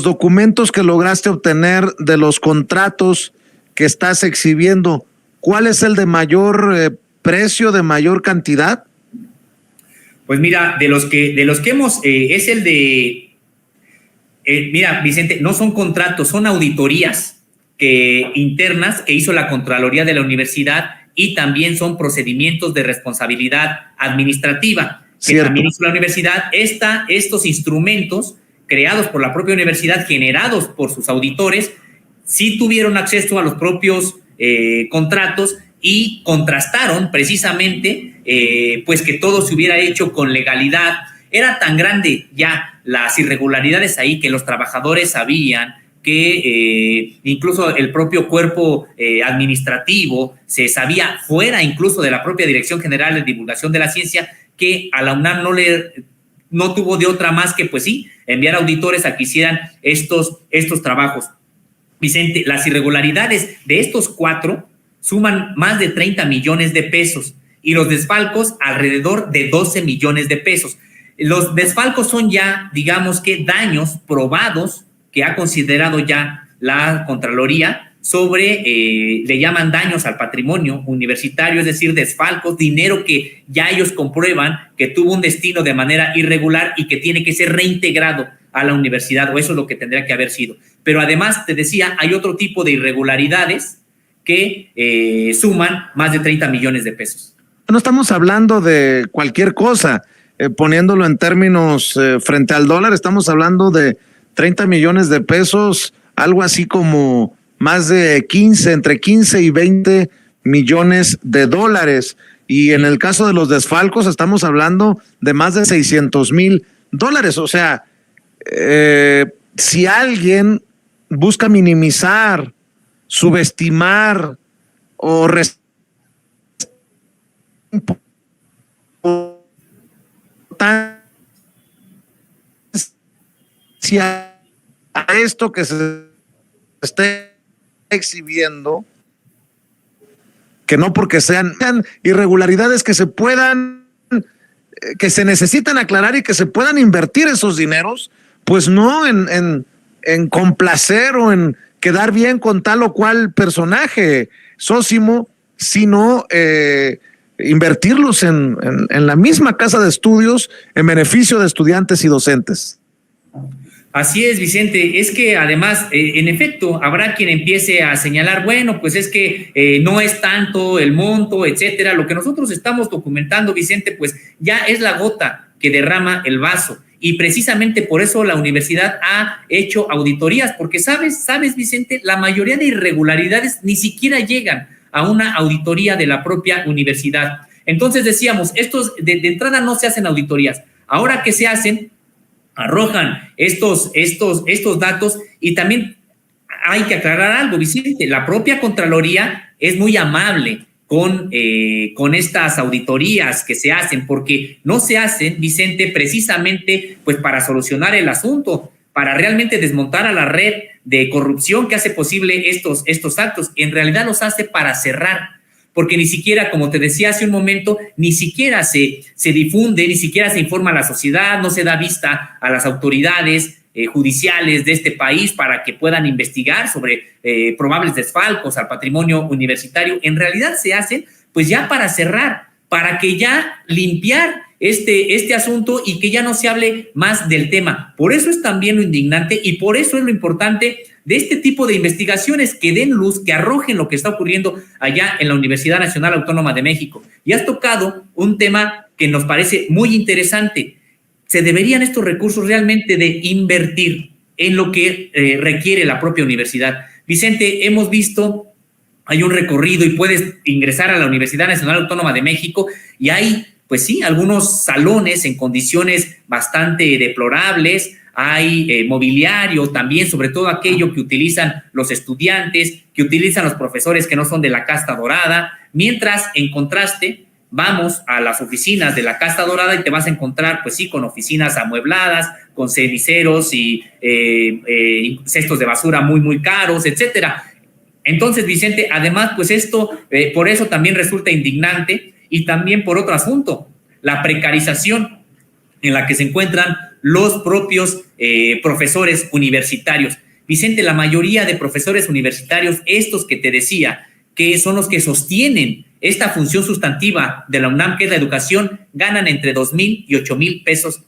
documentos que lograste obtener de los contratos que estás exhibiendo, ¿cuál es el de mayor precio, de mayor cantidad? Pues mira, de los que hemos, es el de, mira, Vicente, no son contratos, son auditorías internas que hizo la Contraloría de la Universidad y también son procedimientos de responsabilidad administrativa que también hizo la universidad. Estos instrumentos creados por la propia universidad, generados por sus auditores, sí tuvieron acceso a los propios contratos y contrastaron precisamente pues que todo se hubiera hecho con legalidad. Era tan grande ya las irregularidades ahí que los trabajadores sabían que incluso el propio cuerpo administrativo se sabía, fuera incluso de la propia Dirección General de Divulgación de la Ciencia, que a la UNAM no tuvo de otra más que, pues sí, enviar auditores a que hicieran estos trabajos. Vicente, las irregularidades de estos 4 suman más de 30 millones de pesos y los desfalcos alrededor de 12 millones de pesos. Los desfalcos son ya, digamos que, daños probados que ha considerado ya la Contraloría sobre, le llaman daños al patrimonio universitario, es decir, desfalcos, dinero que ya ellos comprueban que tuvo un destino de manera irregular y que tiene que ser reintegrado a la universidad, o eso es lo que tendría que haber sido. Pero además, te decía, hay otro tipo de irregularidades que suman más de 30 millones de pesos. No estamos hablando de cualquier cosa, poniéndolo en términos frente al dólar, estamos hablando de 30 millones de pesos, algo así como más de entre 15 y 20 millones de dólares. Y en el caso de los desfalcos estamos hablando de más de $600,000. O sea, si alguien busca minimizar, subestimar o a esto que se esté exhibiendo, que no porque sean irregularidades que se puedan, que se necesitan aclarar y que se puedan invertir esos dineros, pues no en complacer o en quedar bien con tal o cual personaje, Sósimo, sino invertirlos en la misma casa de estudios en beneficio de estudiantes y docentes. Así es, Vicente. Es que además, en efecto, habrá quien empiece a señalar, bueno, pues es que no es tanto el monto, etcétera. Lo que nosotros estamos documentando, Vicente, pues ya es la gota que derrama el vaso. Y precisamente por eso la universidad ha hecho auditorías, porque sabes, Vicente, la mayoría de irregularidades ni siquiera llegan a una auditoría de la propia universidad. Entonces decíamos, estos de entrada no se hacen auditorías. Ahora que se hacen, arrojan estos datos. Y también hay que aclarar algo, Vicente, la propia Contraloría es muy amable con estas auditorías que se hacen, porque no se hacen, Vicente, precisamente pues para solucionar el asunto, para realmente desmontar a la red de corrupción que hace posible estos actos. En realidad los hace para cerrar, porque ni siquiera, como te decía hace un momento, ni siquiera se difunde, ni siquiera se informa a la sociedad, no se da vista a las autoridades judiciales de este país para que puedan investigar sobre probables desfalcos al patrimonio universitario. En realidad se hacen pues ya para cerrar, para que ya limpiar este asunto y que ya no se hable más del tema. Por eso es también lo indignante y por eso es lo importante de este tipo de investigaciones, que den luz, que arrojen lo que está ocurriendo allá en la Universidad Nacional Autónoma de México. Y has tocado un tema que nos parece muy interesante. Se deberían estos recursos realmente de invertir en lo que requiere la propia universidad. Vicente, hemos visto, hay un recorrido y puedes ingresar a la Universidad Nacional Autónoma de México y hay, pues sí, algunos salones en condiciones bastante deplorables. Hay mobiliario también, sobre todo aquello que utilizan los estudiantes, que utilizan los profesores que no son de la casta dorada, mientras, en contraste, vamos a las oficinas de la casta dorada y te vas a encontrar, pues sí, con oficinas amuebladas, con ceniceros y cestos de basura muy, muy caros, etcétera. Entonces, Vicente, además, pues esto, por eso también resulta indignante, y también por otro asunto, la precarización en la que se encuentran los propios profesores universitarios. Vicente, la mayoría de profesores universitarios, estos que te decía, que son los que sostienen esta función sustantiva de la UNAM, que es la educación, ganan entre 2,000 y 8,000 pesos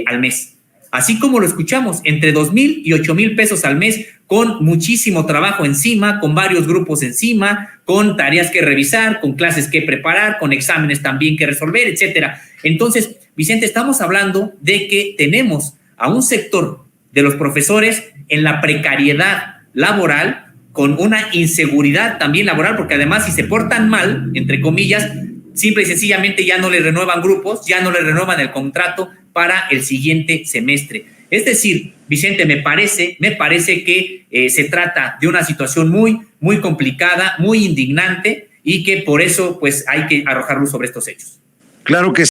al mes. Así como lo escuchamos, entre 2,000 y 8,000 pesos al mes, con muchísimo trabajo encima, con varios grupos encima, con tareas que revisar, con clases que preparar, con exámenes también que resolver, etcétera. Entonces, Vicente, estamos hablando de que tenemos a un sector de los profesores en la precariedad laboral, con una inseguridad también laboral, porque además si se portan mal, entre comillas, simple y sencillamente ya no le renuevan grupos, ya no le renuevan el contrato para el siguiente semestre. Es decir, Vicente, me parece que se trata de una situación muy, muy complicada, muy indignante, y que por eso pues hay que arrojar luz sobre estos hechos. Claro que sí.